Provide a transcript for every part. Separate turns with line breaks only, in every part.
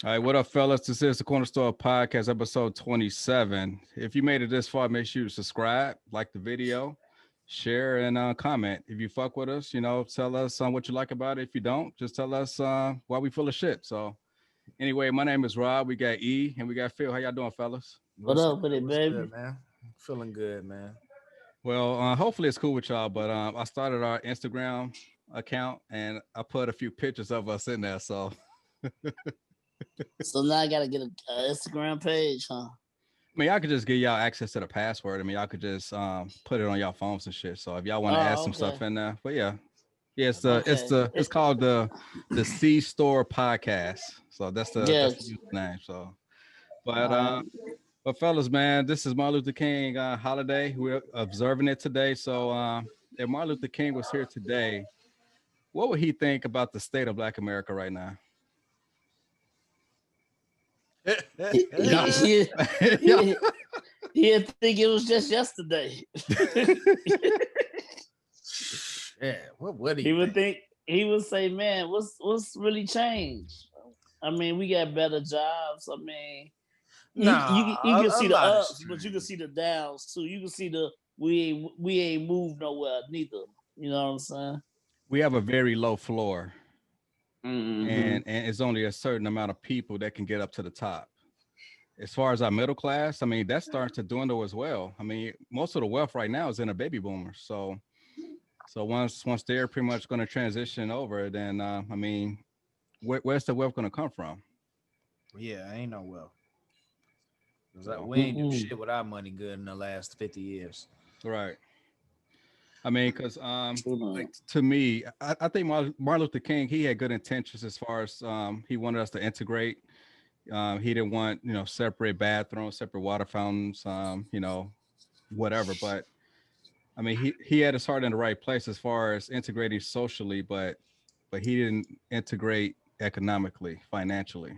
All right, what up, fellas? This is the CornaStore podcast, episode 27. If you made it this far, make sure you subscribe, like the video, share, and comment. If you fuck with us, tell us what you like about it. If you don't, just tell us why we full of shit. So, anyway, my name is Rob. We got E and we got Phil. How y'all doing, fellas?
What up with it,
What's
baby?
good, man? Feeling good, man.
Well, hopefully it's cool with y'all. But I started our Instagram account and I put a few pictures of us in there. So.
So now I gotta get an Instagram page, huh?
I mean, I could just give y'all access to the password. I mean, y'all could just put it on y'all phones and shit. So if y'all want to add some stuff in there, but yeah, it's called the C Store Podcast. So that's the username. So, but fellas, man, this is Martin Luther King holiday. We're observing it today. So if Martin Luther King was here today, what would he think about the state of Black America right now?
He'd think it was just yesterday.
Yeah, what would
he would think? He would say, "Man, what's really changed? I mean, we got better jobs. I mean, you can see the ups, but you can see the downs too. You can see the we ain't moved nowhere neither. You know what I'm saying?
We have a very low floor."
Mm-hmm.
And it's only a certain amount of people that can get up to the top. As far as our middle class, I mean, that starts to dwindle as well. I mean, most of the wealth right now is in the baby boomers. So once they're pretty much going to transition over, then I mean, where's the wealth going to come from?
Yeah, ain't no wealth. We ain't do shit with our money good in the last 50 years.
Right. I mean, because like, to me, I think Martin Luther King, he had good intentions as far as he wanted us to integrate. He didn't want, separate bathrooms, separate water fountains, whatever. But I mean, he had his heart in the right place as far as integrating socially, but he didn't integrate economically, financially.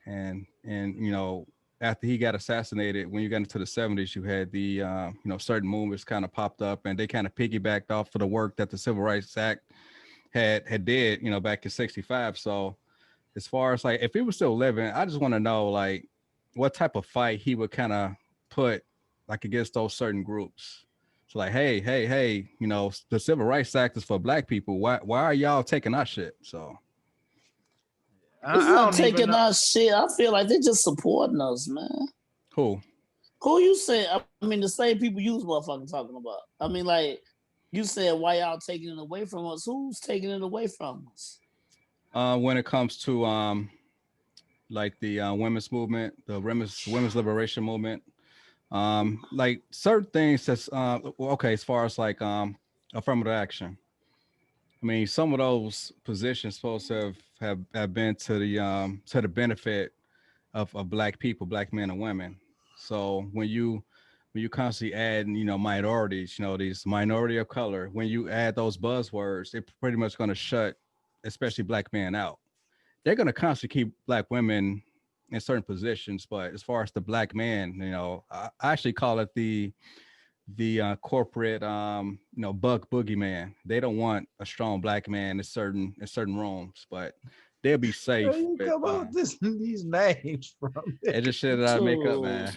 And after he got assassinated, when you got into the 70s, you had the certain movements kind of popped up, and they kind of piggybacked off of the work that the Civil Rights Act had did, back in '65. So as far as like, if he was still living, I just want to know like what type of fight he would kind of put like against those certain groups. So like, hey, the Civil Rights Act is for Black people. Why are y'all taking our shit? So.
It's not taking our shit. I feel like they're just supporting us, man.
Who
you say? I mean, the same people you was motherfucking talking about. I mean, like, you said, why y'all taking it away from us? Who's taking it away from us?
When it comes to like the women's movement, the women's liberation movement, like certain things that's okay as far as like affirmative action. I mean, some of those positions supposed to have been to the benefit of Black people, Black men and women. So when you constantly add, minorities, these minority of color, when you add those buzzwords, they're pretty much going to shut, especially Black men out. They're going to constantly keep Black women in certain positions, but as far as the Black man, I actually call it the corporate buck boogeyman. They don't want a strong Black man in certain rooms, but they'll be safe.
Where you come up with these names from?
It's just shit that I make up, man.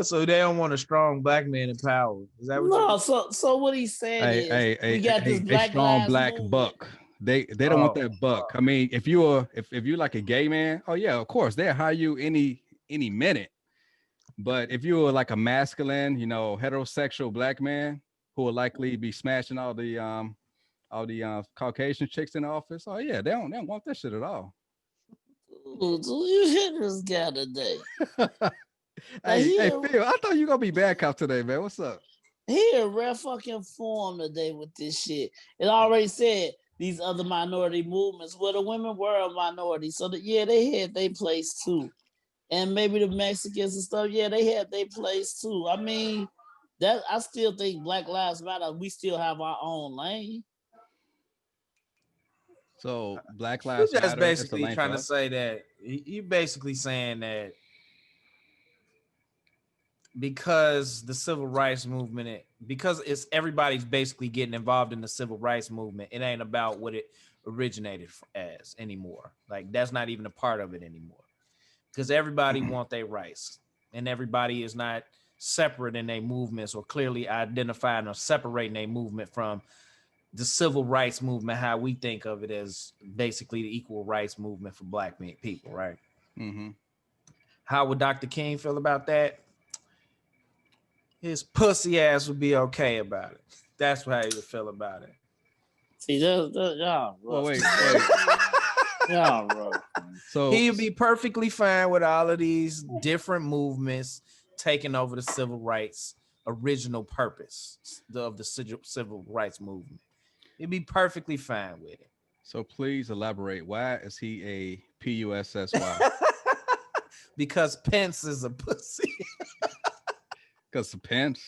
So they don't want a strong Black man in power. Is that what
so what he's saying is we got this
a strong Black
movement.
buck. They don't want that buck. I mean, if you're like a gay man, oh yeah, of course they'll hire you any minute. But if you were like a masculine, heterosexual Black man who will likely be smashing all the Caucasian chicks in the office, oh yeah, they don't want that shit at all.
Dude, you hit this guy today.
hey, Phil, I thought you gonna be bad cop today, man. What's up?
He in rare fucking form today with this shit. It already said these other minority movements where the women were a minority, so that they had their place too. And maybe the Mexicans and stuff, they had their place too. I mean, that I still think Black Lives Matter. We still have our own lane.
So Black Lives Matter.
You're just basically trying to say that you basically saying that because the civil rights movement, because it's everybody's basically getting involved in the civil rights movement. It ain't about originated as anymore. Like that's not even a part of it anymore, because everybody want their rights, and everybody is not separate in their movements or clearly identifying or separating their movement from the civil rights movement, how we think of it as basically the equal rights movement for black people, right?
Mm-hmm.
How would Dr. King feel about that? His pussy ass would be okay about it. That's how he would feel about it.
See, y'all rough.
Well, wait.
Y'all rough.
So
he'd be perfectly fine with all of these different movements taking over the civil rights original purpose of the civil rights movement. He'd be perfectly fine with it.
So please elaborate. Why is he a PUSSY?
Because Pence is a pussy.
Because of Pence?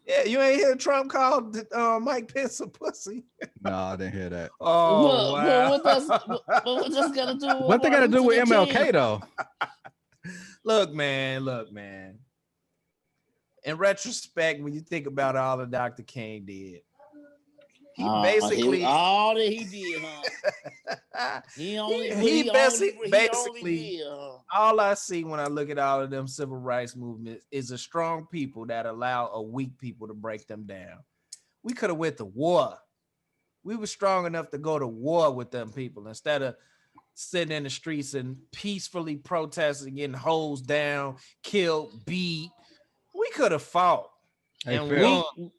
Yeah, you ain't hear Trump called Mike Pence a pussy?
No, I didn't hear that.
Oh, wow.
What that's got to do with
What they got to do with MLK,
King?
though?
Look, man. In retrospect, when you think about all that Dr. King did, he basically
all that he did, huh? He basically
all I see when I look at all of them civil rights movements is a strong people that allow a weak people to break them down. We could have went to war. We were strong enough to go to war with them people instead of sitting in the streets and peacefully protesting, getting hosed down, killed, beat. We could have fought.
Hey,
and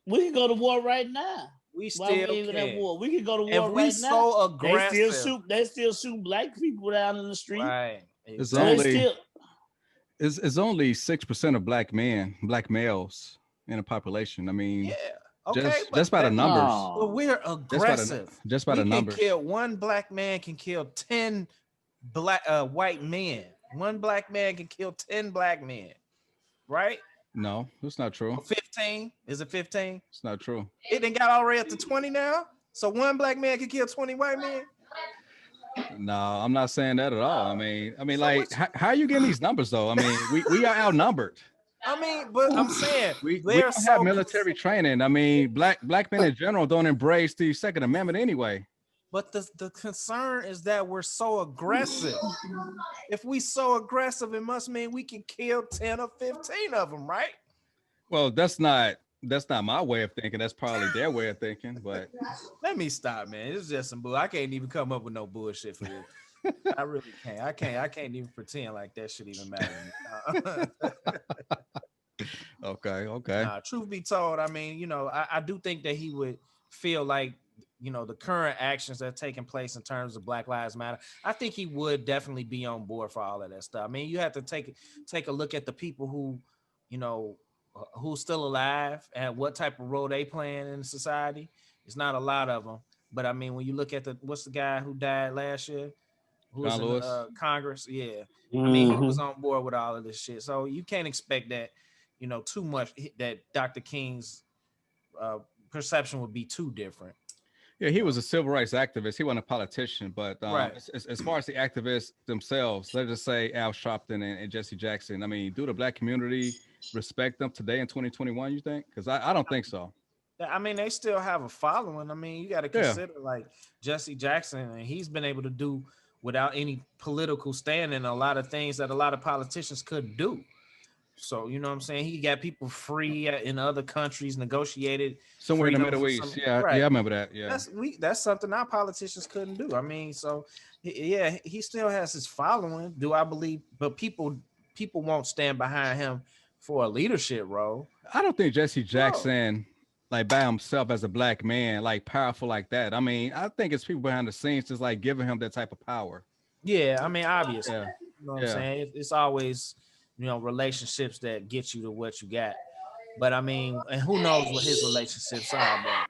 we can go to war right now.
We still can.
War? We can go to war
if we
right
so
now.
aggressive,
They still shoot black people down in the street.
Right.
It's
Exactly.
only 6% of black males in the population. I mean,
yeah. Okay,
just by the numbers.
But we're aggressive.
Just by the numbers.
One black man can kill 10 white men. One black man can kill 10 black men. Right?
No, that's not true.
15? Is it 15?
It's not true.
It done got already up to 20 now. So one black man can kill 20 white men.
No, I'm not saying that at all. I mean,
So
like, how are you getting these numbers though? I mean, we are outnumbered.
I mean, but I'm saying
we don't have military training. I mean, black men in general don't embrace the Second Amendment anyway.
But the concern is that we're so aggressive. If we so aggressive, it must mean we can kill 10 or 15 of them, right?
Well, that's not my way of thinking. That's probably their way of thinking. But
let me stop, man. It's just some bull. I can't even come up with no bullshit for this. I really can't. I can't even pretend like that should even matter to me.
Okay.
Truth be told, I mean, I do think that he would feel like, the current actions that are taking place in terms of Black Lives Matter, I think he would definitely be on board for all of that stuff. I mean, you have to take a look at the people who, who's still alive and what type of role they playing in society. It's not a lot of them, but I mean, when you look at what's the guy who died last year, who was in Congress, yeah. I mean, he was on board with all of this shit, so you can't expect that, too much. That Dr. King's perception would be too different.
Yeah, he was a civil rights activist. He wasn't a politician, but
right.
as far as the activists themselves, let's just say Al Sharpton and Jesse Jackson. I mean, do the black community respect them today in 2021, you think? Because I don't think so.
I mean, they still have a following. I mean, you got to consider like Jesse Jackson, and he's been able to do without any political standing a lot of things that a lot of politicians couldn't do. So, you know what I'm saying? He got people free in other countries, negotiated
somewhere in the Middle East. Yeah, right. Yeah, I remember that. Yeah,
that's something our politicians couldn't do. I mean, so yeah, he still has his following. Do I believe? But people won't stand behind him for a leadership role.
I don't think Jesse Jackson, like by himself as a black man, like powerful like that. I mean, I think it's people behind the scenes just like giving him that type of power.
Yeah, I mean, obviously,
yeah.
You know what I'm saying? It's always, relationships that get you to what you got. But I mean, and who knows what his relationships are, but.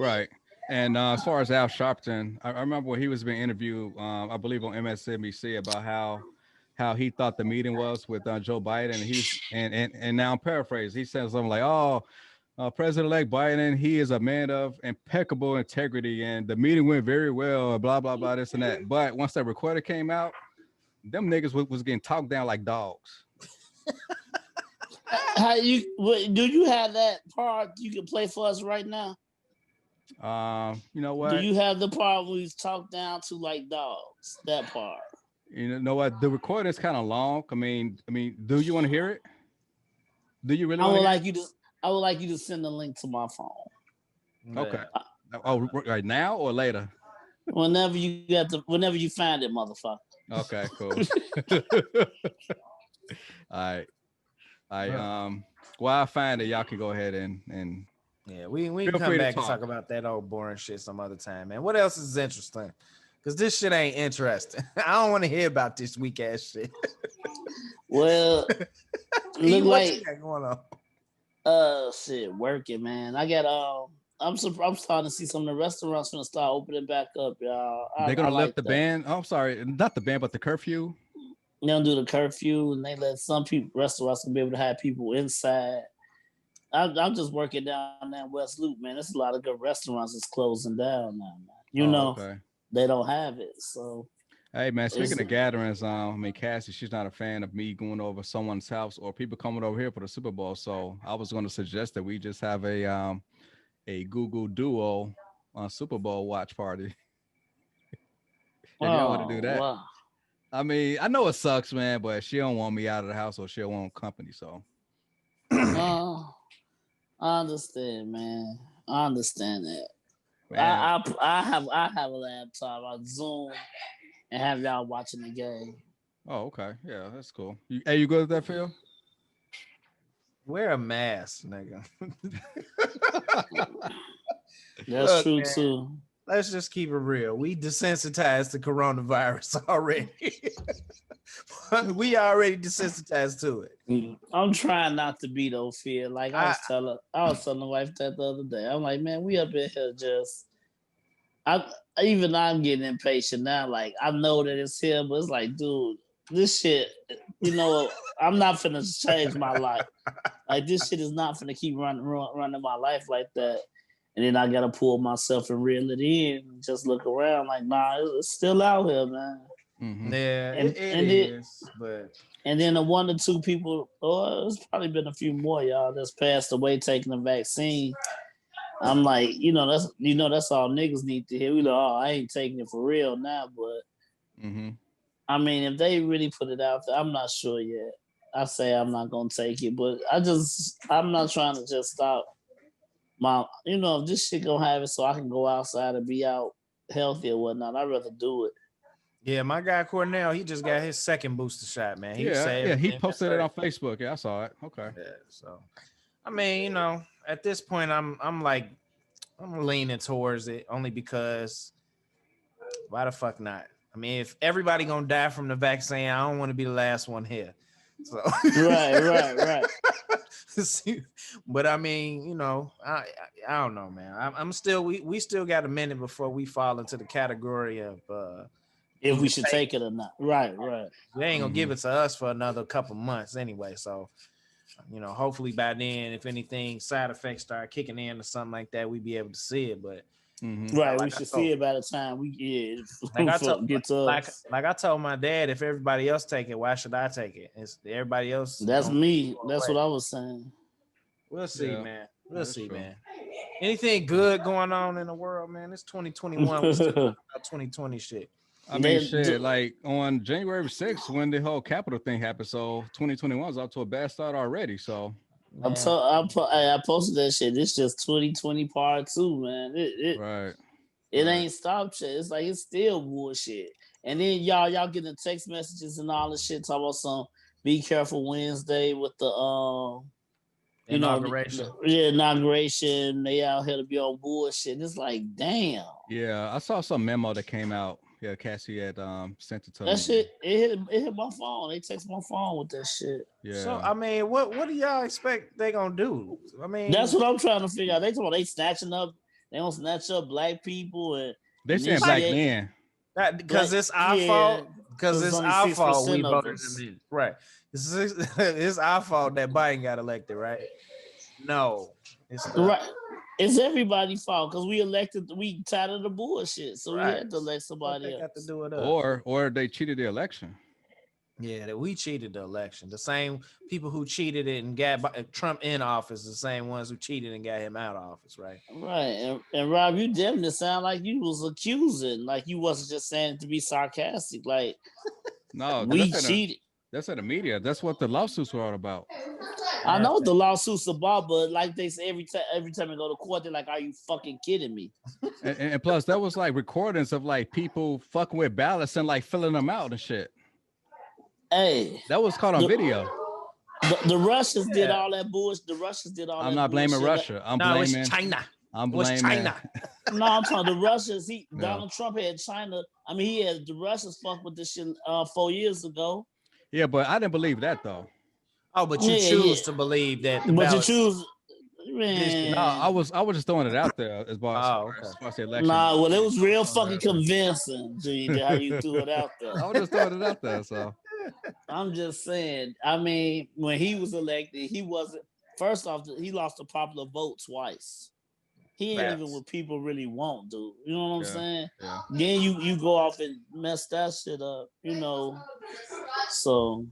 Right. And as far as Al Sharpton, I remember when he was being interviewed, I believe on MSNBC, about how he thought the meeting was with Joe Biden. And now I'm paraphrasing. He said something like, President-elect Biden, he is a man of impeccable integrity, and the meeting went very well, blah, blah, blah, this and that. But once that recorder came out, them niggas was getting talked down like dogs.
Do you have that part you can play for us right now?
You know
Do
what?
you have the part where he's talked down to like dogs? That part.
You know what? The recording is kind of long. Do you want to hear it? Do you really
I
want
would
to hear
like you to. I would like you to send a link to my phone.
it? Okay.
Yeah.
Oh, right now or later?
Whenever you find it, motherfucker.
Okay, cool. All right. While I find it, y'all can go ahead and
Yeah, we
feel
can come
free to
back and
talk.
talk about that old boring shit some other time, man. What else is interesting? Because this shit ain't interesting. I don't want to hear about this weak ass shit.
Well,
E,
look
what
like
you got going on?
shit working, man. I got I'm starting to see some of the restaurants gonna start opening back up, y'all.
They're gonna
I
lift
like
the
that.
ban. Oh, I'm sorry, not the ban, but the curfew.
They don't do the curfew, and they let some people restaurants can be able to have people inside. I'm just working down that West Loop, man. There's a lot of good restaurants that's closing down now, man. You know,
Okay.
they don't have it, so
Hey man, speaking
it's
of gatherings, Cassie, she's not a fan of me going over someone's house or people coming over here for the Super Bowl. So I was going to suggest that we just have a Google Duo Super Bowl watch party. If y'all want to do that.
wow.
I mean, I know it sucks, man, but she don't want me out of the house or she don't want company. So
I understand, man. I understand that.
man,
I have a laptop. I Zoom and have y'all watching the game.
oh okay, yeah, that's cool. Hey, you good with that, Phil?
Wear a mask, nigga.
That's
Look,
true
man,
too.
let's just keep it real. We desensitized to coronavirus already. We already desensitized to it.
I'm trying not to be though, fear. Like I was telling the wife that the other day. I'm like, man, we up in here just. I'm getting impatient now. Like I know that it's here, but it's like, dude, this shit. You know, I'm not finna change my life. Like this shit is not finna keep running my life like that. And then I gotta pull myself and reel it in and just look around like, nah, it's still out here, man.
Mm-hmm.
Yeah,
And
it is. But
and then the 1 or 2 people, or it's probably been a few more, y'all, that's passed away taking the vaccine. I'm like, that's all niggas need to hear. We like, oh, I ain't taking it for real now, but
Mm-hmm.
I mean, if they really put it out there, I'm not sure yet. I say I'm not gonna take it, but I'm not trying to just stop if this shit gonna have it so I can go outside and be out healthy or whatnot, I'd rather do it.
yeah, my guy Cornell, he just got his second booster shot, man.
He posted it on Facebook. Yeah, I saw it. Okay.
Yeah, so I mean, at this point, I'm leaning towards it only because why the fuck not? I mean, if everybody gonna die from the vaccine, I don't want to be the last one here. So
right.
But I mean, I don't know, man. I'm still we still got a minute before we fall into the category of
if we should take it or not. Right.
They ain't gonna give it to us for another couple months anyway. So, hopefully by then, if anything, side effects start kicking in or something like that, we be able to see it. But
right, we should see it by the time we get to us.
Like I told my dad, if everybody else take it, why should I take it? It's everybody else.
That's me. That's what I was saying.
We'll see, man. We'll see,
true.
man. Anything good going on in the world, man? It's 2021. We're still talking about 2020 shit.
I mean, shit, like on January 6th, when the whole Capitol thing happened, so 2021 is off to a bad start already. So
I posted that shit. This just 2020 part 2, man. It ain't stopped yet. It's like it's still bullshit. And then y'all getting the text messages and all this shit talking about some be careful Wednesday with the
inauguration.
Inauguration. They out here to be on bullshit. It's like, damn.
Yeah, I saw some memo that came out. Yeah, Cassie had sent it to me.
That shit, it hit my phone. They text my phone with that shit.
Yeah.
So I mean, what do y'all expect they gonna do? I mean,
that's what I'm trying to figure out. They snatching up. They don't snatch up black people and
they're saying black men.
Because it's our fault. Because it's our fault we voted them in. Right. It's our fault that Biden got elected, right? No. It's not.
Right. It's everybody's fault because we tired of the bullshit. So we had to elect somebody else.
To do it
or they cheated the election.
Yeah, that we cheated the election. The same people who cheated it and got Trump in office, the same ones who cheated and got him out of office, right?
Right. And Rob, you definitely sound like you was accusing, like you wasn't just saying to be sarcastic. Like
No,
we cheated.
that's in the media. That's what the lawsuits were all about.
I know what the lawsuits about, but like they say every time I go to court, they're like, "Are you fucking kidding me?"
And plus, that was like recordings of like people fucking with ballots and like filling them out and shit.
Hey,
That was caught on video.
The Russians did all that bullshit. The Russians did all that.
I'm not blaming Russia. I'm blaming
China.
I'm blaming
China.
No, I'm talking the Russians. Donald Trump had China. I mean, he had the Russians fuck with this shit 4 years ago.
Yeah, but I didn't believe that though.
Oh, but you choose to believe that.
But you choose. Man.
No, I was just throwing it out there as far as the election.
Nah, well, it was real fucking convincing, G, how you threw it out there.
I was just throwing it out there, so.
I'm just saying. I mean, when he was elected, he wasn't. First off, he lost the popular vote twice. He ain't even what people really want, dude. You know what I'm saying?
Yeah.
Then you go off and mess that shit up, you know. So,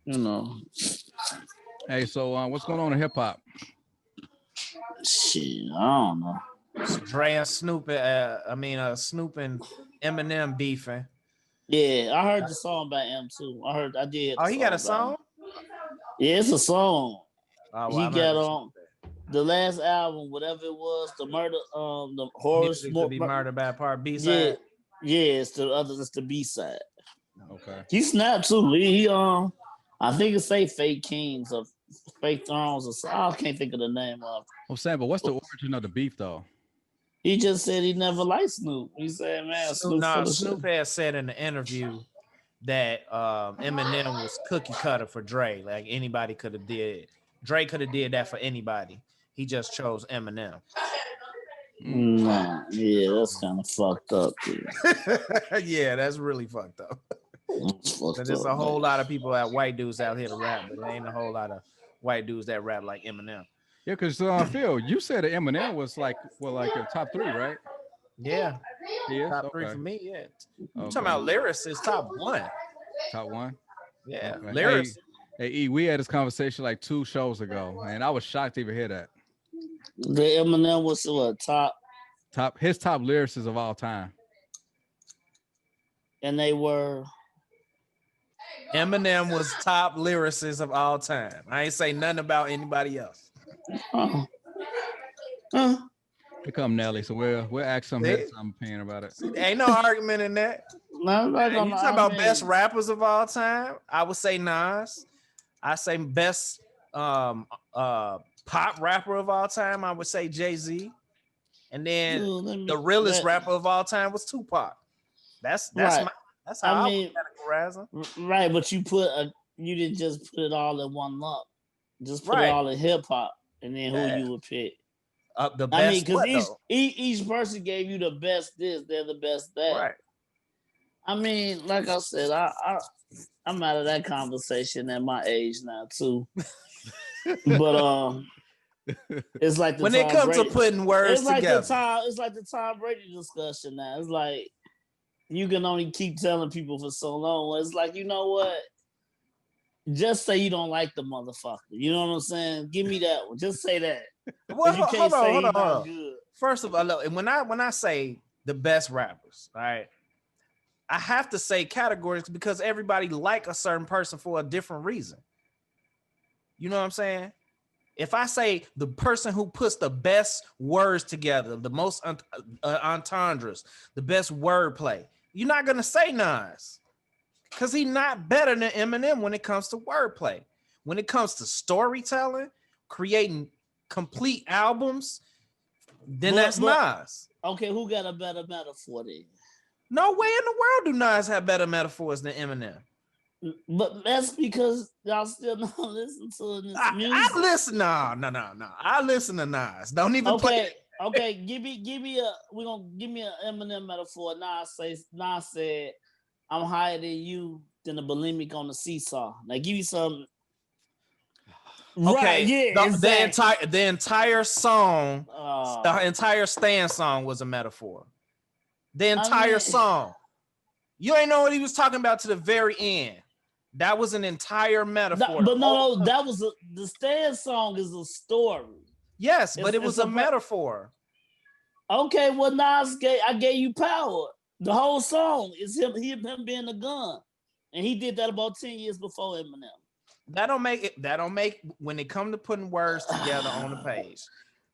you know.
Hey, so what's going on in hip hop?
Shit, I don't know.
Dre and Snoop, Snoop and Eminem beefing.
Yeah, I heard the song by M too. I did.
Oh, he got a song?
Yeah, it's a song.
Oh, well,
he got on the last album, whatever it was, the murder, the horror
to be murdered by part B side.
Yeah, it's the B side.
Okay.
He snapped too. He I think it say Fake Kings or Fake Thrones or something. I can't think of the name of it.
I'm saying, but what's the origin of the beef though?
He just said he never liked Snoop. He said, man,
Snoop had said in the interview that Eminem was cookie cutter for Dre. Like anybody could have did. Dre could have did that for anybody. He just chose Eminem.
Nah, yeah, that's kind of fucked up, dude.
Yeah, that's really fucked up. There's a whole lot of people white dudes out here to rap, but there ain't a whole lot of white dudes that rap like Eminem.
Yeah, because Phil, you said that Eminem was like a top 3, right?
Yeah,
he is?
Top 3 for me. Yeah, you talking about lyrics is top 1.
Top 1.
Yeah, lyrics.
Hey, E, we had this conversation like 2 shows ago, and I was shocked to even hear that.
The Eminem was what
his top lyricists of all time.
And they were.
Eminem was top lyricist of all time. I ain't say nothing about anybody else.
Here come Nelly, so we'll ask some opinion about it.
Ain't no argument in that.
No,
you talking about best rappers of all time? I would say Nas. I say best pop rapper of all time. I would say Jay-Z. And then the realest rapper of all time was Tupac. That's
right.
That's how I would categorize him.
Right, but you didn't just put it all in one lump. Just put it all in hip hop, and then who you would pick.
The best. I mean,
because each person gave you the best this, they're the best that.
Right.
I mean, like I said, I'm out of that conversation at my age now too. But it's like
when it comes to putting words together,
it's like the Tom Brady discussion now. It's like you can only keep telling people for so long. It's like, you know what? Just say you don't like the motherfucker. You know what I'm saying? Give me that one. Just say that.
Well,
you can't say he's not good.
First of all, look, when I say the best rappers, all right, I have to say categories because everybody like a certain person for a different reason. You know what I'm saying? If I say the person who puts the best words together, the most entendres, the best wordplay, you're not gonna say Nas because he's not better than Eminem when it comes to wordplay. When it comes to storytelling, creating complete albums, then that's Nas.
Okay, who got a better metaphor then?
No way in the world do Nas have better metaphors than Eminem.
But that's because y'all still don't listen to this music.
I listen. No. I listen to Nas. Don't even play.
Okay. Give me an Eminem metaphor. Nas said, "I'm higher than you than a bulimic on the seesaw." Now give you some.
Okay.
Right, yeah. Exactly.
The entire song, the entire Stan song was a metaphor. The entire song. You ain't know what he was talking about to the very end. That was an entire metaphor.
But no, that was the Stand song is a story.
Yes, but it was a metaphor.
Okay, well, Nas I gave you power. The whole song is him being a gun. And he did that about 10 years before Eminem.
That don't make when it come to putting words together on the page.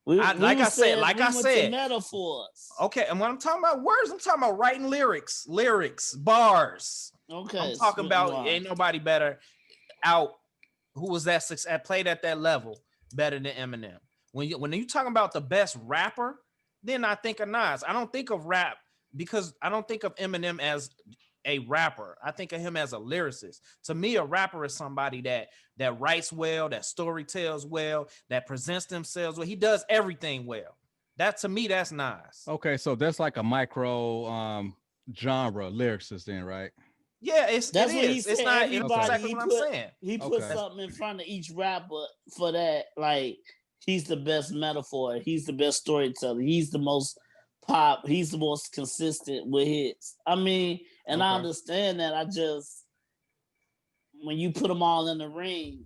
Like I said,
metaphors. Okay, and when I'm talking about words, I'm talking about writing lyrics, bars.
Okay.
I'm talking about ain't nobody better out who was that played at that level better than Eminem. When you talking about the best rapper, then I think of Nas. I don't think of rap because I don't think of Eminem as a rapper. I think of him as a lyricist. To me, a rapper is somebody that writes well, that story tells well, that presents themselves well. He does everything well. That to me, that's Nas.
Okay, so that's like a micro genre lyricist then, right?
Yeah, it is. It's not
exactly
what I'm saying.
He put something in front of each rapper for that. Like, he's the best metaphor. He's the best storyteller. He's the most pop. He's the most consistent with hits. I mean, and I understand that. I just, when you put them all in the ring,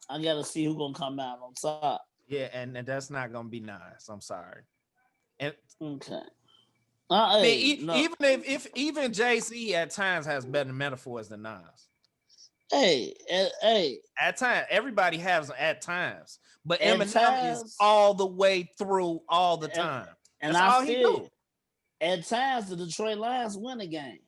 I got to see who's going to come out on top.
Yeah, and that's not going to be nice. I'm sorry. And
okay.
I mean, even Jay-Z at times has better metaphors than Nas.
Hey.
At times, everybody has at times, but Eminem is all the way through all the time.
And that's all he do. At times, the Detroit Lions win a game.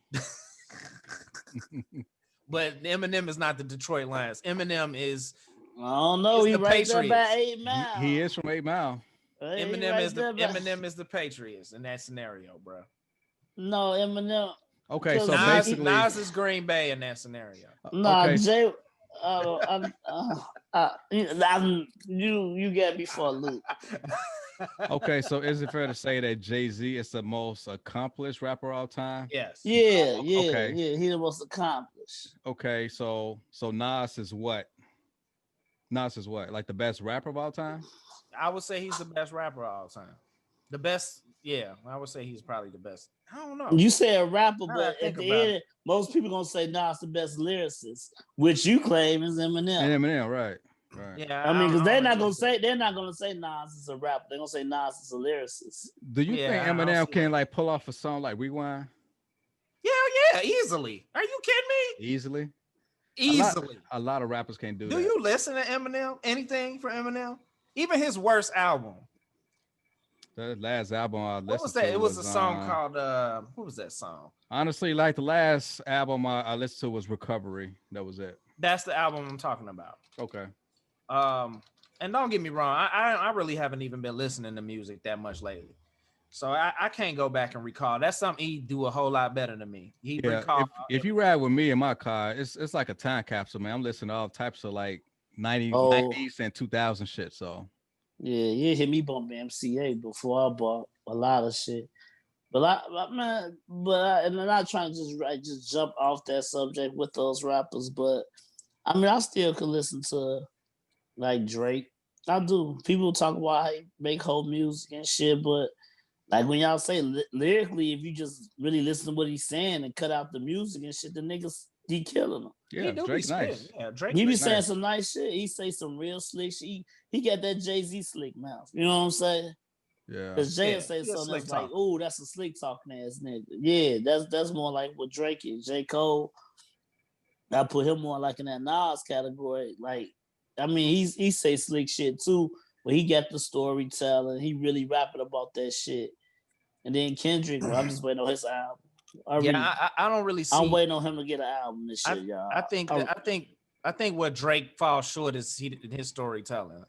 But Eminem is not the Detroit Lions. Eminem is.
I don't know. He right there by 8 Mile.
He is from 8 Mile.
Eminem is the Patriots in that scenario, bro.
No, Eminem.
Okay, so
Nas,
basically,
Nas is Green Bay in that scenario.
Nah, okay. Jay. You got me for a loop.
Okay, so is it fair to say that Jay-Z is the most accomplished rapper of all time?
Yes.
Yeah. He's the most accomplished.
Okay, so Nas is what? Nas is what? Like the best rapper of all time?
I would say he's the best rapper of all time. The best, yeah. I would say he's probably the best. I don't know.
You say a rapper, but at the end, most people gonna say Nas the best lyricist, which you claim is Eminem.
And Eminem, right?
Yeah.
I mean, because they're not gonna say Nas is a rapper. They're gonna say Nas is a lyricist.
Do you think Eminem can like pull off a song like Rewind?
Yeah, easily. Are you kidding me?
Easily. A lot of rappers can't do that.
Do you listen to Eminem? Anything for Eminem? Even his worst album.
The last album I listened to.
What was that? It was a song called what was that song?
Honestly, like the last album I listened to was Recovery. That was it.
That's the album I'm talking about.
Okay.
And don't get me wrong, I really haven't even been listening to music that much lately. So I can't go back and recall. That's something he do a whole lot better than me.
If you ride with me in my car, it's like a time capsule, man. I'm listening to all types of like 90s and 2000 shit. So
yeah, you hit me bumping MCA before I bought a lot of shit. But and I'm not trying to just jump off that subject with those rappers, but I mean I still could listen to like Drake. I do. People talk about how he make whole music and shit, but like when y'all say lyrically, if you just really listen to what he's saying and cut out the music and shit, the niggas he killing them.
Yeah, Drake's nice.
Yeah, Drake.
He be saying some nice shit. He say some real slick shit. He got that Jay-Z slick mouth. You know what I'm saying?
Yeah.
Because Jay say something that's like, oh, that's a slick talking ass nigga. Yeah, that's more like what Drake is. J. Cole, I put him more like in that Nas category. Like, I mean, he say slick shit too, but he got the storytelling. He really rapping about that shit. And then Kendrick, I'm just waiting on his album.
I don't really see.
I'm waiting on him to get an album this shit, y'all.
I think what Drake falls short is his storytelling.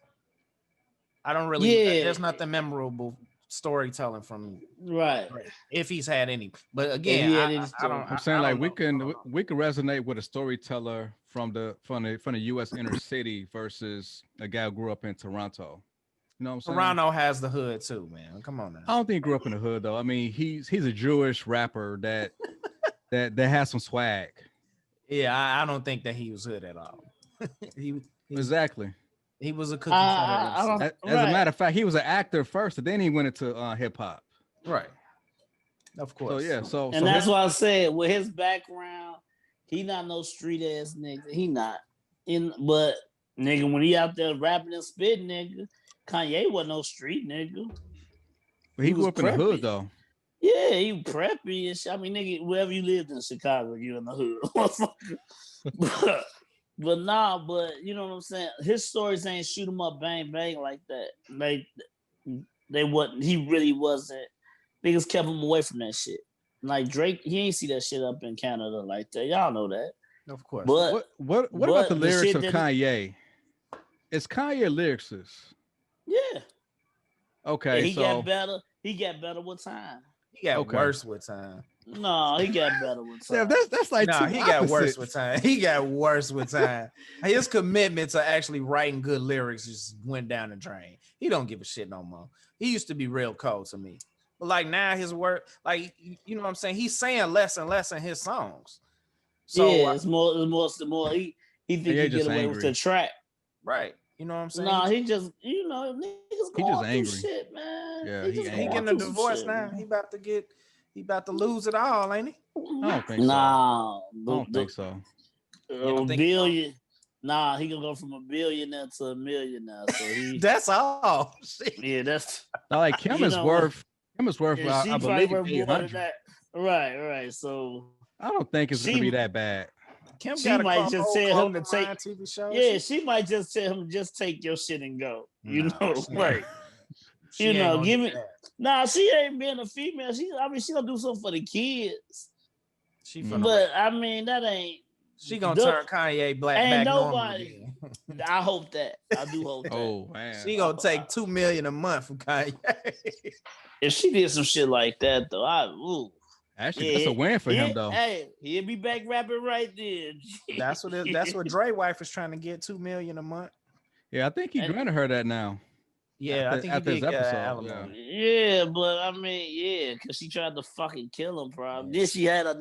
I don't really. Yeah. There's nothing memorable storytelling from
Drake,
if he's had any. But again,
I'm saying like we can resonate with a storyteller from the U.S. inner city versus a guy who grew up in Toronto. You know what I'm saying?
Toronto has the hood too, man. Come on now.
I don't think he grew up in the hood though. I mean, he's a Jewish rapper that has some swag.
Yeah, I don't think that he was hood at all.
Exactly.
He was a cookie cutter.
As a matter of fact, he was an actor first, and then he went into hip hop.
Right. Of course.
So yeah.
That's why I said with his background, He not no street ass nigga. He not. But nigga, when he out there rapping and spitting, nigga, Kanye wasn't no street nigga.
But he grew
was
up in the hood
preppy.
though.
Yeah, he preppy and shit. I mean, nigga, wherever you lived in Chicago, you in the hood. but nah, but you know what I'm saying? His stories ain't shoot him up, bang, bang like that. They wasn't, he really wasn't. Niggas kept him away from that shit. Like Drake, he ain't see that shit up in Canada like that. Y'all know that.
Of course.
But
what about the lyrics of
that
Kanye? Is Kanye lyricist?
Yeah.
Okay,
yeah, he
so
got better. He got better with time.
He got worse with time.
No, he got better with time.
Yeah, that's like
no, he got worse
opposites.
with time. He got worse with time. His commitment to actually writing good lyrics just went down the drain. He don't give a shit no more. He used to be real cold to me. But like now his work, like you know what I'm saying? He's saying less and less in his songs. So
yeah, it's more the more he think he get away with the track.
Right. You know what I'm saying?
No, he just niggas going through
angry.
shit, man.
Yeah,
he
getting a divorce
shit,
now.
Man.
He about to lose it all, ain't he?
I don't think so.
Nah,
I don't think so.
Don't think
billion. Nah, he gonna go from a billionaire to a millionaire. So he
that's all.
Yeah, that's
now, like Kim is worth. Kim is worth.
Yeah,
I believe
worth more
800.
than that. Right. So
I don't think it's gonna be that bad.
Kim
she might just tell him to take
TV show.
Yeah, she might just tell him just take your shit and go. You know, right?
You
know, give me. Nah, she ain't being a female. She gonna do something for the kids. But I mean, that ain't.
She gonna turn Kanye black
ain't
back
nobody. I hope that. I do hope that.
Oh man,
she gonna take $2 million a month from Kanye.
If she did some shit like that, though,
actually, that's a win for him, though.
Hey, he'll be back rapping right then.
That's what Dre wife is trying to get $2 million a month.
Yeah, I think he granted her that now.
Yeah, I think
after
he did
his episode.
Yeah, but I mean, because she tried to fucking kill him, probably. Then she had her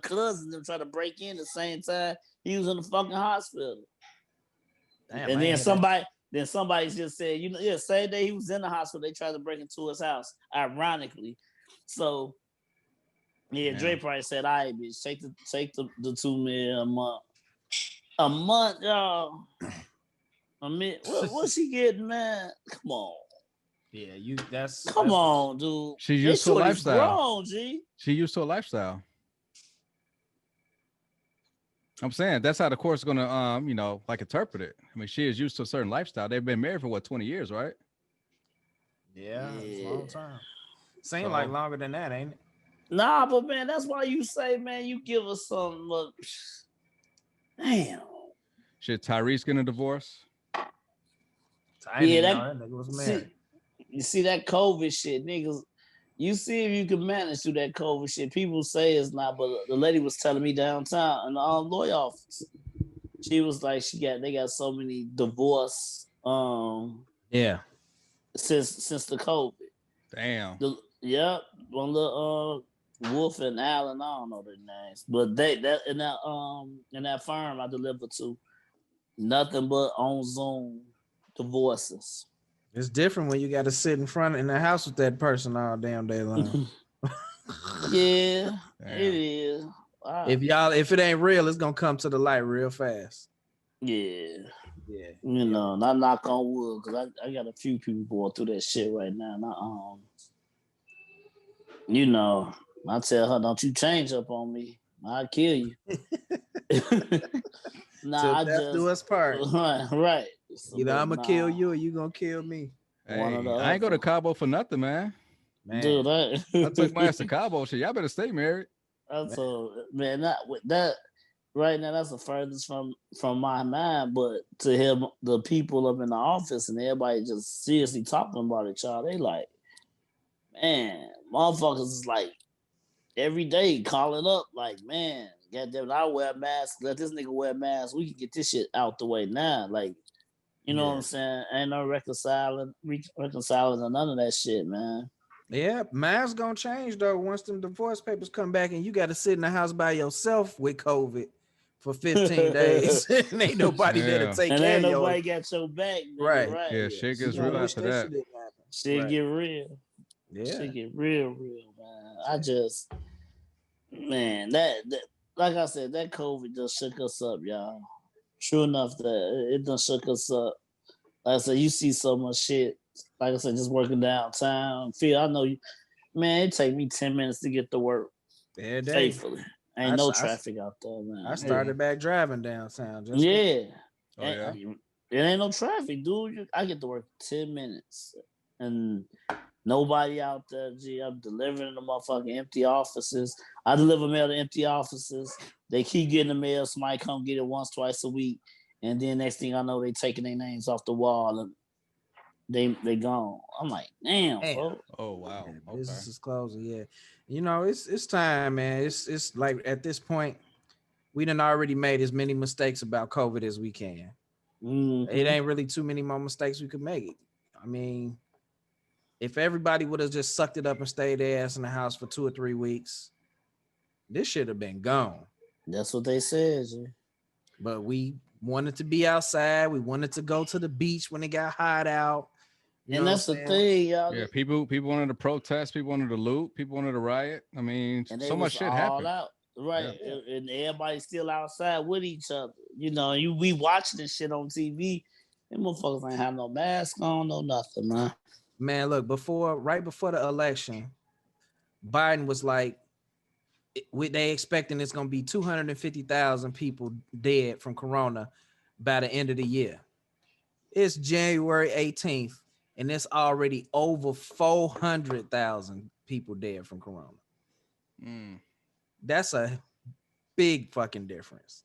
cousins, them try to break in the same time he was in the fucking hospital. Damn, and then somebody just said, same day he was in the hospital, they tried to break into his house, ironically. So, Dre probably said, all right, bitch, take the $2 million a month. A month, y'all. I mean, what's she getting, man? Come on.
Yeah,
Come on, dude.
She's used to a lifestyle.
Grown, G.
She used to a lifestyle. I'm saying that's how the court's gonna interpret it. I mean, she is used to a certain lifestyle. They've been married for 20 years, right?
Yeah, it's a long time. Seems like longer than that, ain't it?
Nah, but man, that's why you say, man, you give us some damn.
Should Tyrese get a divorce?
That nigga was married.
You see that COVID shit, niggas. You see if you can manage through that COVID shit. People say it's not, but the lady was telling me downtown in the lawyer office. She was like, they got so many divorce. Since the COVID.
Damn.
One little Wolf and Allen, I don't know their names, but in that firm I delivered to, nothing but on Zoom divorces.
It's different when you got to sit in front in the house with that person all damn day long.
Yeah, it is. Wow.
If it ain't real, it's gonna come to the light real fast.
Yeah. Not knock on wood, because I got a few people going through that shit right now. And I tell her, don't you change up on me. I'll kill you.
I just do us part.
Right. So,
I'm gonna kill you or you gonna kill me.
Hey, I ain't go to Cabo for nothing, man.
Dude,
I took my ass to Cabo. Shit, y'all better stay married.
Man, not with that. Right now, that's the furthest from my mind. But to hear the people up in the office and everybody just seriously talking about it, y'all, they like, man, motherfuckers is like every day calling up, like, man, goddamn, I wear a mask. Let this nigga wear a mask. We can get this shit out the way now. Like, you know what I'm saying? Ain't no reconciling or none of that shit, man.
Yeah, masks gonna change though. Once them divorce papers come back and you got to sit in the house by yourself with COVID for 15 days. And ain't nobody there to take care of you.
And ain't nobody got your back.
Right.
Yeah, shit gets real after that.
Shit get real.
Yeah.
Shit get real, man. I just, man, like I said, that COVID just shook us up, y'all. True enough, that it done shook us up. Like I said, you see so much shit. Like I said, just working downtown. I know you, man. It take me 10 minutes to get to work.
Every day.
Faithfully, ain't
I-
no
I-
traffic out there, man.
I started back driving downtown. Just
Yeah.
Oh, yeah.
It ain't no traffic, dude. I get to work 10 minutes and nobody out there. Gee, I'm delivering the motherfucking empty offices. I deliver mail to empty offices. They keep getting the mail. Somebody come get it once, twice a week. And then next thing I know, they taking their names off the wall and they gone. I'm like, damn, folks.
Oh, wow.
Yeah,
Okay.
business is closing. Yeah, you know, it's time, man. It's like at this point, we done already made as many mistakes about COVID as we can. It ain't really too many more mistakes we could make. I mean, if everybody would have just sucked it up and stayed their ass in the house for 2 or 3 weeks, this should have been gone.
That's what they said, G.
But we wanted to be outside. We wanted to go to the beach when it got hot out. You
And
know
that's
what
the
I'm saying?
thing, y'all.
Yeah, people wanted to protest, people wanted to loot, people wanted to riot. I mean,
And
so much shit
all
happened.
out. Right.
Yeah.
And everybody's still outside with each other. You know, we watching this shit on TV. Them motherfuckers ain't have no mask on, no nothing, man.
Man, look, right before the election, Biden was like, they expecting it's gonna be 250,000 people dead from corona by the end of the year. It's January 18th, and it's already over 400,000 people dead from corona. That's a big fucking difference.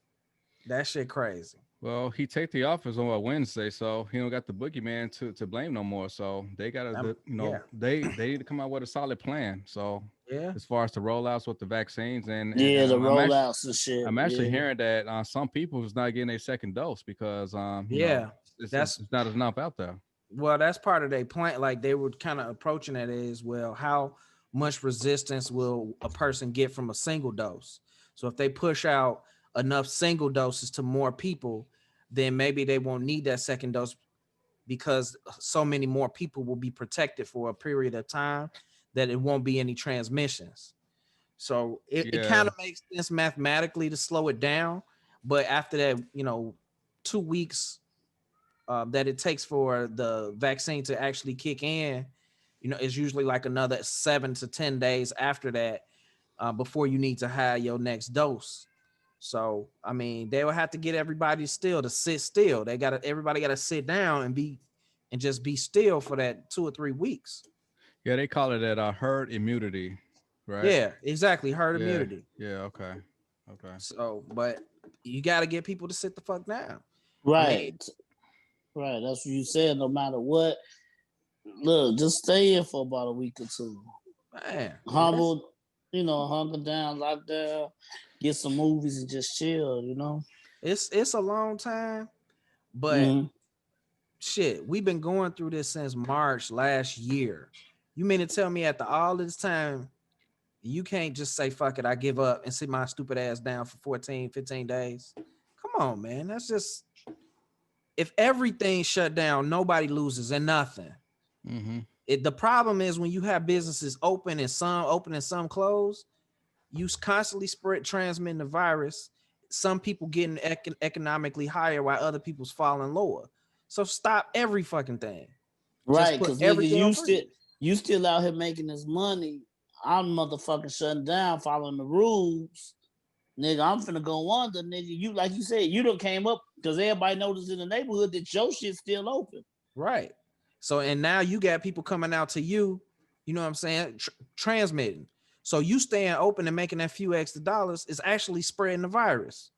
That shit crazy.
Well, he take the office on a Wednesday, so he don't got the boogeyman to blame no more. So they gotta, they need to come out with a solid plan. So
yeah,
as far as the rollouts with the vaccines and
the rollouts and shit.
I'm actually hearing that some people is not getting a second dose because it's not enough out there.
Well, that's part of their plan. Like they were kind of approaching it as well. How much resistance will a person get from a single dose? So if they push out enough single doses to more people, then maybe they won't need that second dose because so many more people will be protected for a period of time that it won't be any transmissions. So it kind of makes sense mathematically to slow it down. But after that, 2 weeks that it takes for the vaccine to actually kick in, it's usually like another 7 to 10 days after that before you need to have your next dose. So, I mean, they will have to get everybody still to sit still. Everybody got to sit down and just be still for that 2 or 3 weeks.
Yeah, they call it that herd immunity, right?
Yeah, exactly. Herd immunity.
Yeah, okay.
So, but you got to get people to sit the fuck down.
Right. Right. That's what you said. No matter what, look, just stay in for about a week or two.
Man,
humble, hunker down, lock down, get some movies and just chill.
It's a long time, but shit, we've been going through this since March last year. You mean to tell me after all this time, you can't just say, fuck it, I give up and sit my stupid ass down for 14, 15 days? Come on, man. That's just, if everything shut down, nobody loses and nothing. The problem is when you have businesses open and some closed, you constantly transmitting the virus. Some people getting economically higher while other people's falling lower. So stop every fucking thing.
Right, because you still out here making this money. I'm motherfucking shutting down, following the rules. Nigga, I'm finna go under, nigga. You, like you said, you done came up because everybody noticed in the neighborhood that your shit's still open.
Right. So, and now you got people coming out to you, you know what I'm saying, transmitting. So you staying open and making that few extra dollars is actually spreading the virus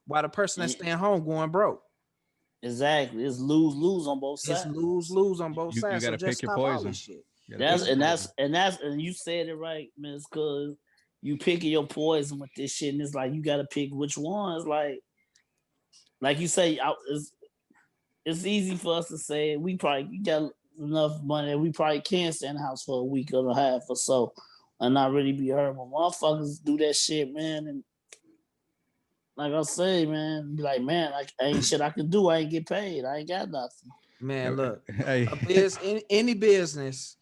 while the person that's staying home going broke.
Exactly. It's lose-lose on both sides.
It's lose-lose on both sides.
You gotta pick your poison.
Shit.
And you said it right, man. It's because you picking your poison with this shit, and it's like you gotta pick which ones. Like you say, it's easy for us to say we probably got enough money that we probably can stay in the house for a week and a half or so and not really be hurt. But motherfuckers do that shit, man. And like I say, man, be like, man, ain't shit I can do. I ain't get paid. I ain't got nothing.
Man, look, any business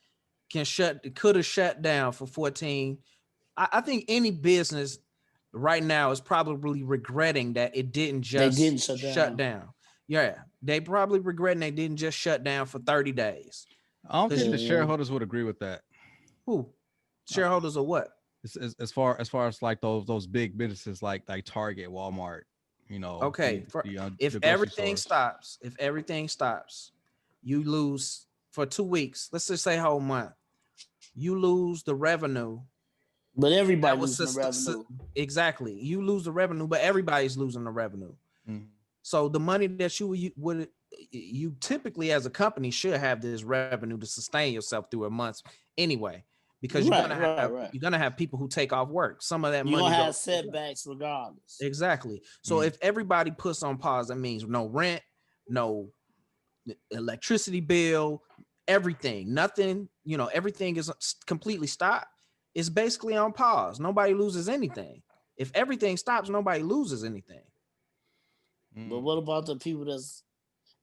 could have shut down for 14. I think any business right now is probably regretting that it didn't just
They didn't
shut down. Yeah, they probably regretting they didn't just shut down for 30 days.
I don't think the
Yeah.
shareholders would agree with that.
Who? Shareholders or what?
As far as like those big businesses like Target, Walmart, you know.
Okay, if
the grocery
everything
stores.
stops, you lose for 2 weeks. Let's just say a whole month. You lose the revenue.
But everybody
That was
losing the revenue.
Exactly. You lose the revenue, but everybody's losing the revenue.
Mhm.
So the money that you typically as a company should have this revenue to sustain yourself through a month anyway, because you're gonna have people who take off work. Some of that
You're
money
gonna have setbacks regardless.
Exactly. So if everybody puts on pause, that means no rent, no electricity bill, everything, nothing, everything is completely stopped. It's basically on pause. Nobody loses anything. If everything stops, nobody loses anything.
But what about the people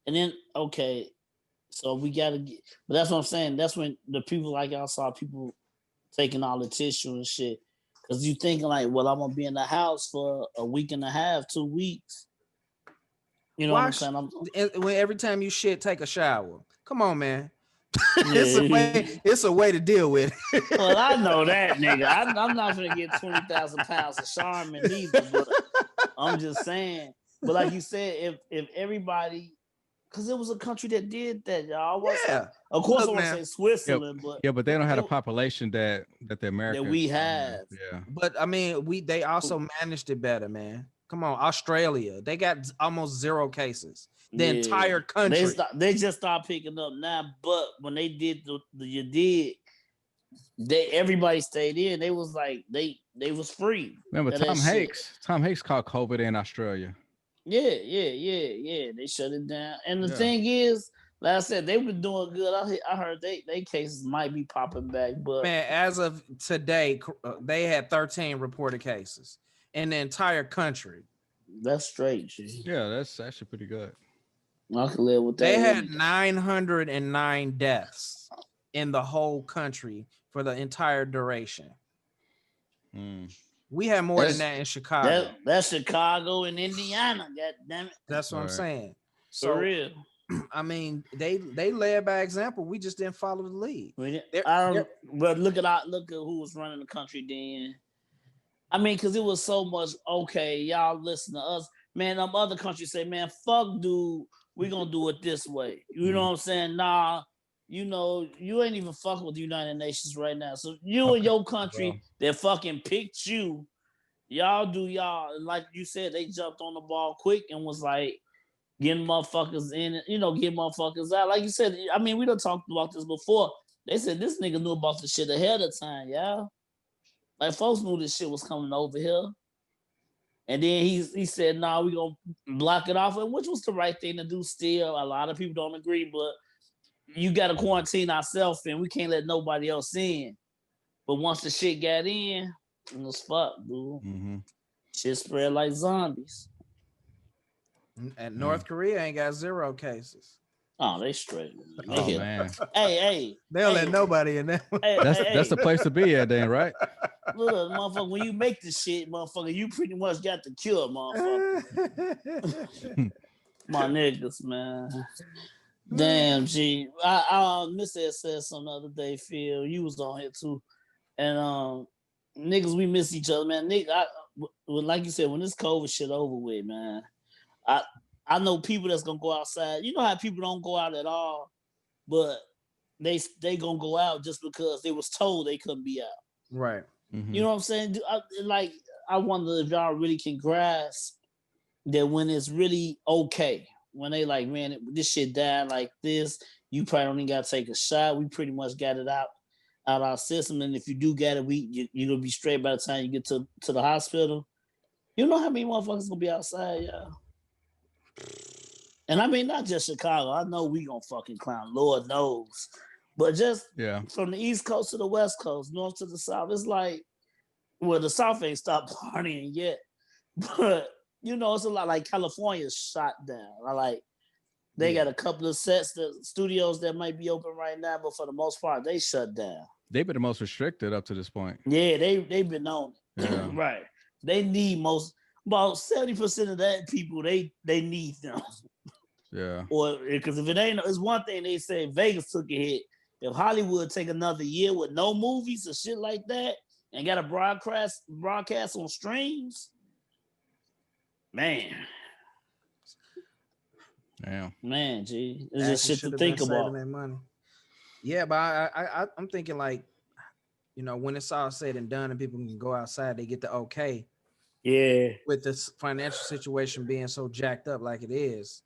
and then, okay, so we gotta get, but that's what I'm saying. That's when the people like y'all saw people taking all the tissue and shit. Cause you thinking like, well, I'm gonna be in the house for a week and a half, 2 weeks. You know what I'm saying?
When every time you shit, take a shower. Come on, man. It's a way to deal with it.
Well, I know that, nigga. I'm not gonna get 20,000 pounds of Charmin either, but I'm just saying. But like you said, if everybody, because it was a country that did that, y'all. Of course, I want to say Switzerland, but
they don't have a population that the Americans
that we have.
Yeah,
but I mean, they also managed it better, man. Come on, Australia, they got almost 0 cases. The entire country.
They just stopped picking up now, but when they did everybody stayed in. They was like they was free.
Remember Tom Hanks caught COVID in Australia.
Yeah. They shut it down. And the thing is, like I said, they were doing good. I heard they cases might be popping back, but
man, as of today, they had 13 reported cases in the entire country.
That's straight, G.
Yeah, that's actually pretty good.
I can live with that.
They had 909 deaths in the whole country for the entire duration. We had more than that in Chicago.
That's Chicago and Indiana. God damn it.
That's what I'm saying.
So, for real.
I mean, they led by example. We just didn't follow the lead.
But look at who was running the country then. I mean, because it was so much, okay, y'all listen to us. Man, other countries say, man, fuck dude, we gonna do it this way. You know what I'm saying? Nah, you ain't even fucking with the United Nations right now. So you and your country that fucking picked you, y'all do y'all. Like you said, they jumped on the ball quick and was like, getting motherfuckers in, getting motherfuckers out. Like you said, I mean, we done talked about this before. They said this nigga knew about the shit ahead of time, y'all. Like folks knew this shit was coming over here. And then he said, nah, we gonna block it off, which was the right thing to do still. A lot of people don't agree, but you gotta quarantine ourselves and we can't let nobody else in. But once the shit got in, it was fucked, dude. Mm-hmm. Shit spread like zombies.
And North Korea ain't got 0 cases.
Oh, they straight.
Man.
Hey.
They don't let nobody in there.
That's the place to be at then, right?
Look, motherfucker, when you make this shit, motherfucker, you pretty much got the cure, motherfucker. My niggas, man. Damn, G. I Miss Ed said something the other day, Phil. You was on here too. And niggas, we miss each other, man. Nigga, like you said, when this COVID shit over with, man. I know people that's gonna go outside. You know how people don't go out at all, but they gonna go out just because they was told they couldn't be out.
Right.
Mm-hmm. You know what I'm saying? I wonder if y'all really can grasp that when it's really okay, when they like, man, this shit died like this, you probably don't even gotta take a shot. We pretty much got it out our system, and if you do get it, you're gonna be straight by the time you get to the hospital. You know how many motherfuckers gonna be outside, y'all? And I mean, not just Chicago. I know we gonna fucking clown, Lord knows. But just from the East Coast to the West Coast, North to the South, it's like, well, the South ain't stopped partying yet. But, it's a lot like California's shot down. Like, they got a couple of studios that might be open right now, but for the most part, they shut down.
They've been the most restricted up to this point.
Yeah, they've been on it. Yeah. Right. they need about 70% of that people. They need them.
Yeah.
Or because if it ain't, it's one thing they say Vegas took a hit. If Hollywood take another year with no movies or shit like that and got a broadcast on streams, man.
Damn.
Man, G, it's just shit to think about.
That money. Yeah, but I'm thinking like, you know, when it's all said and done and people can go outside, they get the okay.
Yeah.
With this financial situation being so jacked up like it is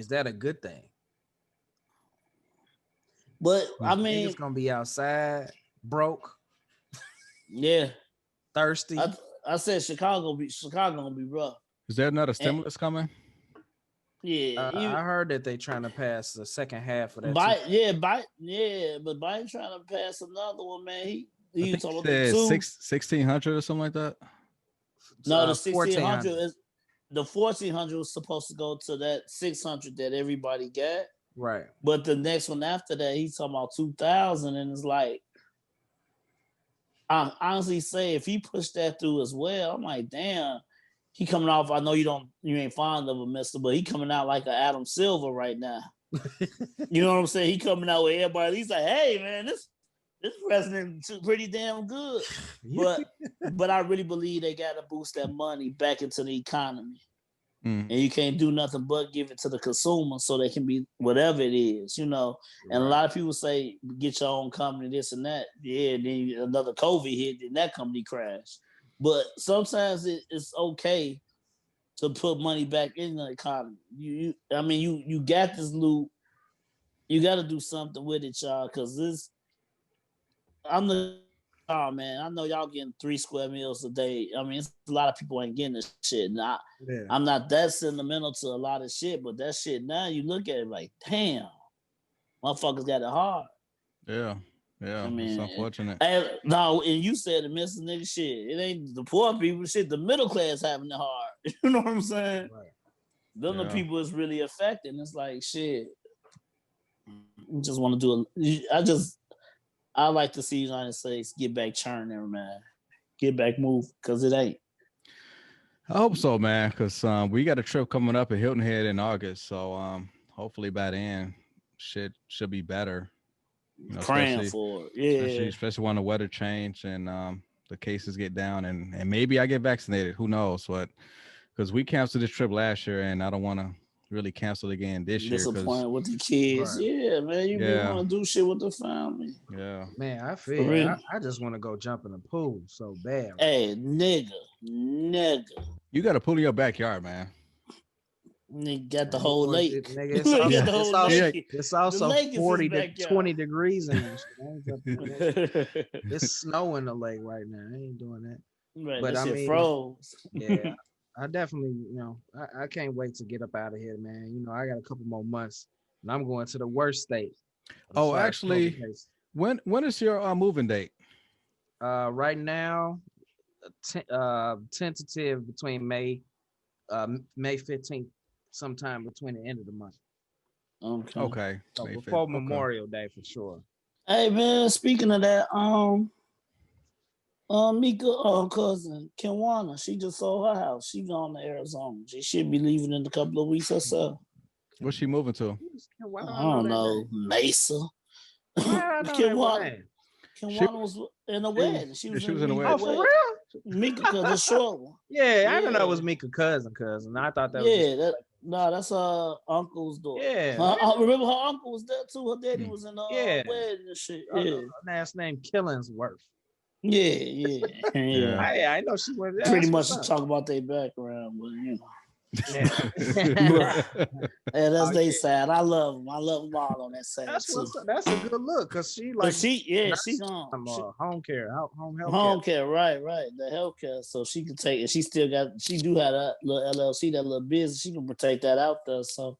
that a good thing?
But I mean,
it's gonna be outside, broke.
Yeah.
Thirsty.
I said Chicago gonna be rough.
Is there another stimulus coming?
Yeah,
I heard that they trying to pass the second half of that.
But Biden trying to pass another one, man. He talking about
the 1600 or something like that.
No, the 1600 is the 1400 was supposed to go to that 600 that everybody got.
Right.
But the next one after that, he's talking about 2000, and it's like, I'm honestly say if he pushed that through as well, I'm like, damn. He coming off. I know you ain't fond of him, Mister, but he coming out like an Adam Silver right now. You know what I'm saying? He coming out with everybody. He's like, hey man, this president is pretty damn good. But I really believe they got to boost that money back into the economy, and you can't do nothing but give it to the consumer so they can be whatever it is, you know. Right. And a lot of people say, get your own company, this and that. Yeah, then another COVID hit, then that company crashed. But sometimes it's okay to put money back in the economy. You got this loot. You got to do something with it, y'all, because man. I know y'all getting 3 square meals a day. I mean, it's a lot of people ain't getting this shit. Now, I'm not that sentimental to a lot of shit, but that shit now you look at it like, damn, motherfuckers got it hard.
Yeah. Yeah, I mean, it's unfortunate.
And you said the missing nigga shit. It ain't the poor people shit. The middle class having it hard. You know what I'm saying? Right. Them the people is really affecting. It's like shit. You just want to do I like to see the United States get back churning, man. Get back moving, because it ain't.
I hope so, man, because we got a trip coming up at Hilton Head in August. So hopefully by then shit should be better. You know,
praying for it,
especially when the weather change and the cases get down, and maybe I get vaccinated. Who knows? But because we canceled this trip last year, and I don't want to really cancel again this year.
Disappointed with the kids, right. Yeah, man. You want to do shit with the family.
Yeah,
man. I feel I just want to go jump in the pool so bad.
Hey, nigga,
you got a pool in your backyard, man.
Nigga got the whole lake.
It's also 40 to 20 degrees in this. It's snow in the lake right now. I ain't doing that.
Right, but I mean, froze.
Yeah, I definitely, I can't wait to get up out of here, man. You know, I got a couple more months, and I'm going to the worst state.
Oh, actually, when is your moving date?
Right now, tentative between May 15th. Sometime between the end of the month.
Okay.
So before Memorial Day for sure.
Hey man, speaking of that, Mika, cousin Kenwana, she just sold her house. She's on to Arizona. She should be leaving in a couple of weeks or so.
Where's she moving to?
I don't know. Mesa. Kenwana was in a wedding. She was in a wedding.
Oh, for real?
Mika, the short one.
Yeah, I didn't know it was Mika cousin. I thought that was
that's her uncle's daughter.
Yeah.
Remember her uncle was there too. Her daddy was in the wedding and shit. Yeah.
Last name Killingsworth.
Yeah.
I know she went there.
Pretty much talk about their background, but that's they side. I love them. I love them all on that side.
That's a good look, cause she's on home care, home health
home care, right. The healthcare, so she can take it. She do have that little LLC, that little business. She can protect that out there, so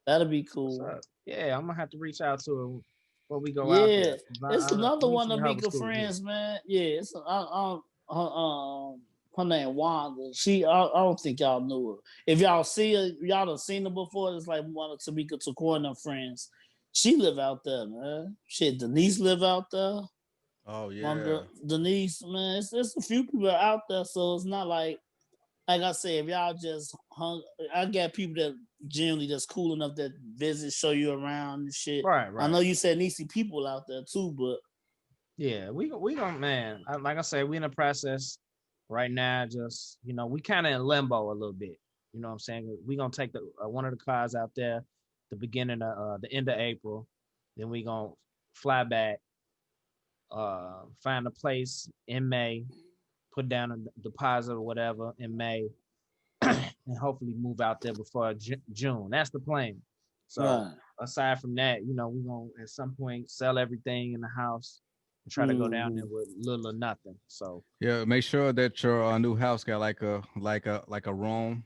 that'll be cool.
Yeah, I'm gonna have to reach out to her before we go out there.
It's another one of Mika friends, man. Yeah, it's her name Wanda. I don't think y'all knew her. If y'all see her, y'all done seen her before. It's like one of Tamika Taquana friends. She live out there, man. Shit, Denise live out there.
Oh yeah.
Denise, man, it's a few people out there, so it's not like I said, if y'all just hung, I got people that generally just cool enough that visit, show you around and shit.
Right.
I know you said need see people out there too, but
Yeah, we don't, man. Like I said, we in the process right now. Just we kind of in limbo a little bit. You know what I'm saying? We gonna take the one of the cars out there, the beginning of the end of April. Then we gonna fly back, find a place in May, put down a deposit or whatever in May, and hopefully move out there before June. That's the plan. So
right.
aside from that, we gonna at some point sell everything in the house and try to go down there with little or nothing. So
Yeah, make sure that your new house got like a room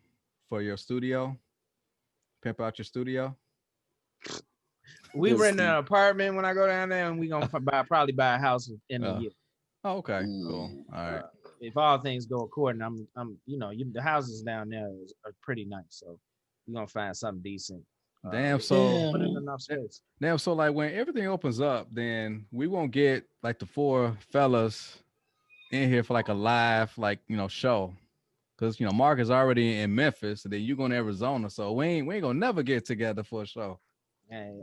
for your studio. Pimp out your studio.
we rent an apartment when I go down there, and we gonna probably buy a house in the year.
Oh, okay, cool. All right.
If all things go according, the houses down there are pretty nice, so we're gonna find something decent.
Damn, so
put in enough space.
Damn, so like when everything opens up, then we won't get like the 4 fellas in here for like a live show, because Mark is already in Memphis, and then you going to Arizona, so we ain't gonna never get together for a show.
Hey,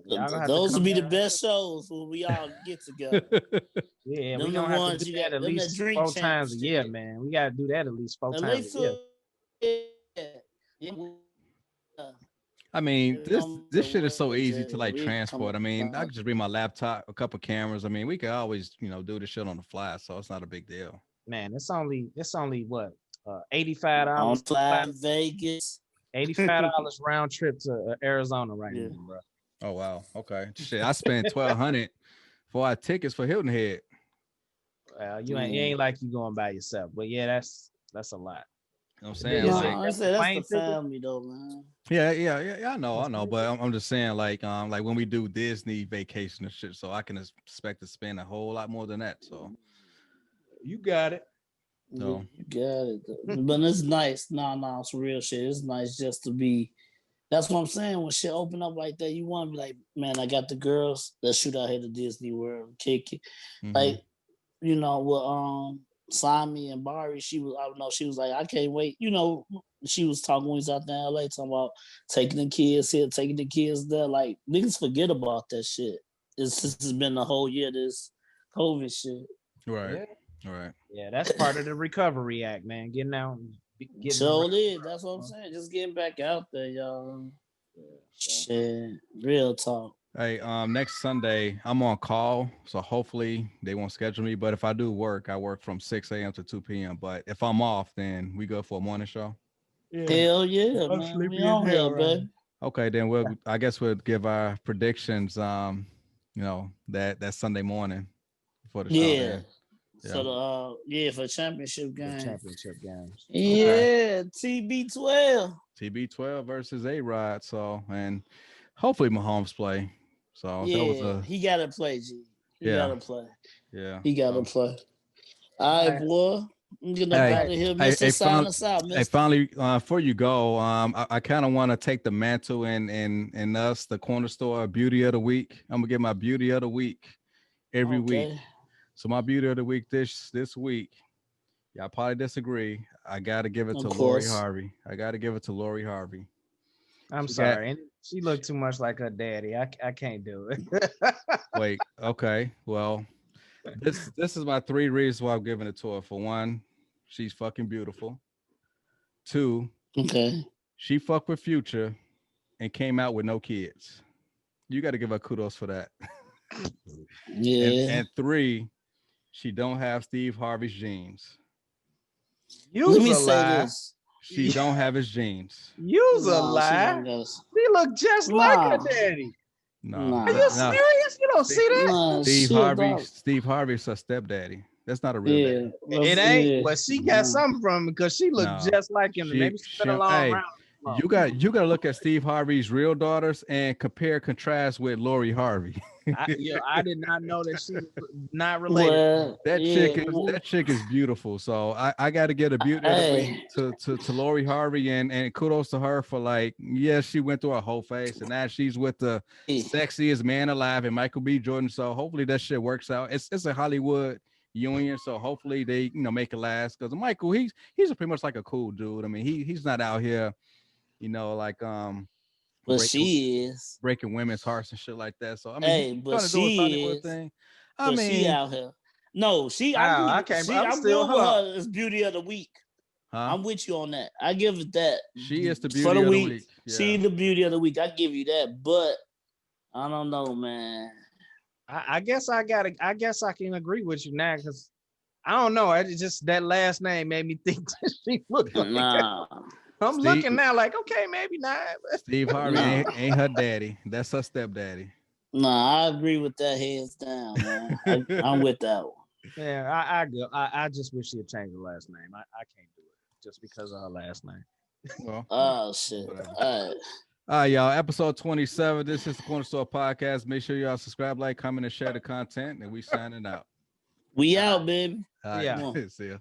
those will be the best shows when we all get together.
Yeah, we gonna have to do that at least 4 times a year, man. We gotta do that at least 4 times a year.
I mean, this shit is so easy to like transport. I mean, I could just bring my laptop, a couple cameras. I mean, we could always, do this shit on the fly, so it's not a big deal.
Man, it's only what, $85
on fly Vegas.
$85 round trip to Arizona right now, bro.
Oh wow, okay. Shit, I spent $1,200 for our tickets for Hilton Head.
Well, you ain't like you going by yourself, but yeah, that's a lot.
You know what I'm saying?
I said that's the family though, man.
Yeah. I know, but I'm just saying, like when we do Disney vacation and shit, so I can expect to spend a whole lot more than that. So
you got it.
No,
you got it. But it's nice. No, it's real shit. It's nice just to be. That's what I'm saying. When shit open up like that, you want to be like, man, I got the girls that shoot out here to Disney World, kick it.
Mm-hmm.
Like, with Sami and Bari, she was like, I can't wait. She was talking when we was out there in LA, talking about taking the kids here, taking the kids there. Like, niggas forget about that shit. This has been the whole year, this COVID shit.
Right. All right.
Yeah, that's part of the recovery act, man. Getting out.
That's what I'm saying. Just getting back out there, y'all. Shit, real talk.
Hey, next Sunday I'm on call, so hopefully they won't schedule me. But if I do work, I work from 6 a.m. to 2 p.m. But if I'm off, then we go for a morning show.
Yeah. Hell yeah, man. We on here, baby.
Okay, then I guess we'll give our predictions. That Sunday morning for the show.
Yeah. So for championship game.
Championship games.
Yeah, okay. TB12.
TB12 versus A-Rod. So, and hopefully Mahomes play. So
yeah, he gotta play, G. He gotta play.
Yeah.
He gotta play. All right, boy. I'm getting out of here. Mr. Sign us out, Mr.
Hey, finally, before you go, I kind of want to take the mantle and us, the CornaStore Beauty of the Week. I'm gonna get my Beauty of the Week every week. So my Beauty of the Week this week, y'all probably disagree. I gotta give it to Lori Harvey.
I'm sorry. She looked too much like her daddy. I can't do it.
Wait, okay. Well, this is my 3 reasons why I'm giving it to her. For 1, she's fucking beautiful. 2, she fucked with Future and came out with no kids. You got to give her kudos for that.
Yeah.
And 3, she don't have Steve Harvey's genes.
Let me say this.
She don't have his genes.
You's a lie. She look just like her daddy.
No.
Are you serious? You don't see that?
Steve Harvey's her stepdaddy. That's not a real daddy.
It ain't, but she got something from him because she looked just like him. Maybe she spent a long round.
You got to look at Steve Harvey's real daughters and compare contrast with Lori Harvey.
I did not know that she was not related.
Well,
That chick is beautiful. So I got to get a beauty of the week to Lori Harvey and kudos to her for like, yes, she went through a whole phase and now she's with the sexiest man alive and Michael B. Jordan. So hopefully that shit works out. It's a Hollywood union, so hopefully they make it last because Michael he's pretty much like a cool dude. I mean he's not out here, like
but she is
breaking women's hearts and shit like that. So I mean,
hey, but she is
thing.
but she out here. No, I'm good with her as beauty of the week. Huh? I'm with you on that. I give it that.
She is the beauty of the week.
Yeah. She the beauty of the week. I give you that, but I don't know, man.
I guess I can agree with you now because I don't know. It's just that last name made me think that she looked like I'm looking now like, okay, maybe not.
Steve Harvey ain't her daddy. That's her stepdaddy.
I agree with that hands down, man. I'm with that one.
Yeah, I just wish she'd change her last name. I can't do it just because of her last name.
Well,
oh shit.
All right, y'all. Episode 27. This is the CornaStore podcast. Make sure y'all subscribe, like, comment, and share the content. And we signing out.
We out, baby.
All right. See ya.